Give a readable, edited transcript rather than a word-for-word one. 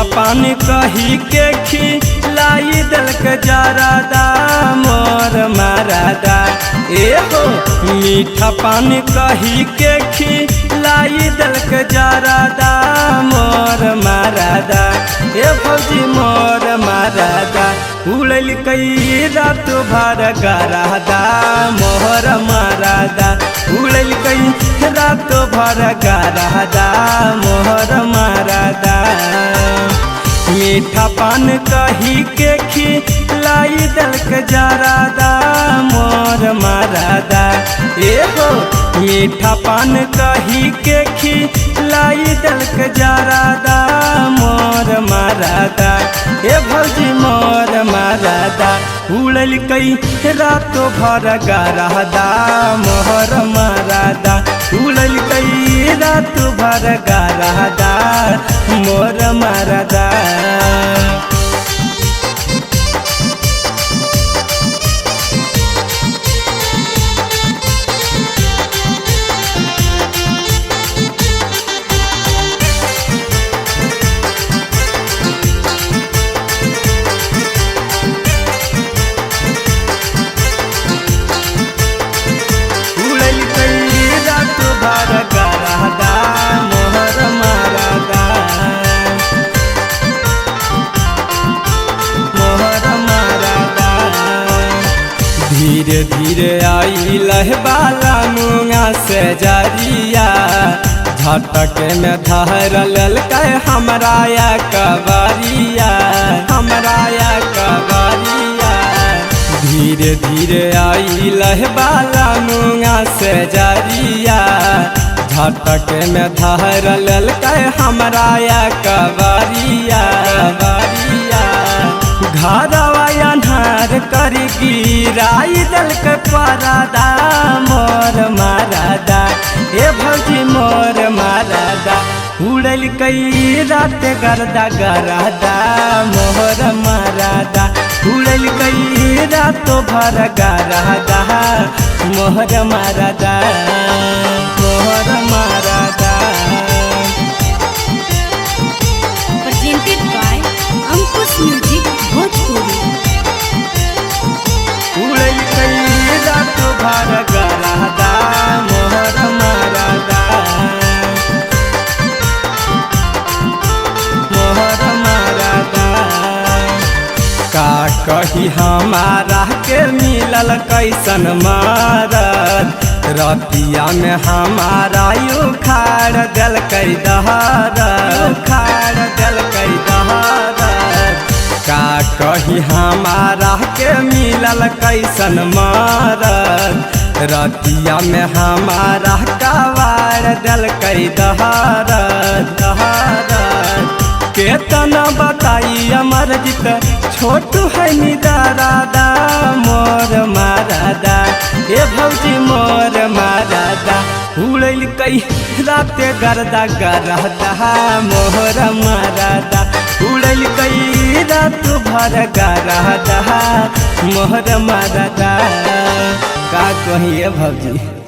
मीठा पानी कही के खिलाई दलक जरादा मोर मारादा। ए हो मीठा पानी कही के खिलाई दलक जरादा मोर मारादा। ए भौजी मोर मारादा उड़ल कई रात भर गरादा मोर मारादा। उड़ल कई रात भर गरादा मोर मारादा। मीठा पान कही के खिलाई दलक जरादा मोर मारादा। ए हो मीठा पान कही के खिलाई दलक जरादा मोर मारादा। ए भौजी मोर मारादा उड़ल कई रात भर गरादा मोर मारादा। उड़ल कई रात भर गरादा मोर मारादा। धीरे धीरे आई लहबाला मुँगा से जरिया झटक में धर ललक हमरा या कबरिया हमरा या कबरिया। धीरे धीरे आई लहबाला मुँगा से जरिया झटक में धर ललक हमरा या कबरिया कबरिया। घरवा अन्हार कर गिराई दलक परादा मोर मारादा। ए भौजी मोर मारादा उड़ल कई रात गरदा गरादा मोर मारादा। उड़ल कई रात भर गरादा मोर मारादा मोर मारादा। Presented by Ankush Music Bhojpuri। उड़ल कई रात भर गरादा मोर मारादा मोर मारादा। का कही हमारा के मिलल कैसन मारद रतिया में हमारा उखाड़ दल कई दहर उखाड़ दल कई दहर। का कही हमारा के मिलल कैसन मारद रतिया में हमारा कवाड़ दल कई दहर दहर। केतना बताई अमर जित छोटू है निदारादा मोर मारादा। ए भौजी मोर मारादा उड़ल कई रात गरदा गरादा मोर मारादा। उड़ल कई रात भर गरादा मोर मारादा। का कहिए भौजी।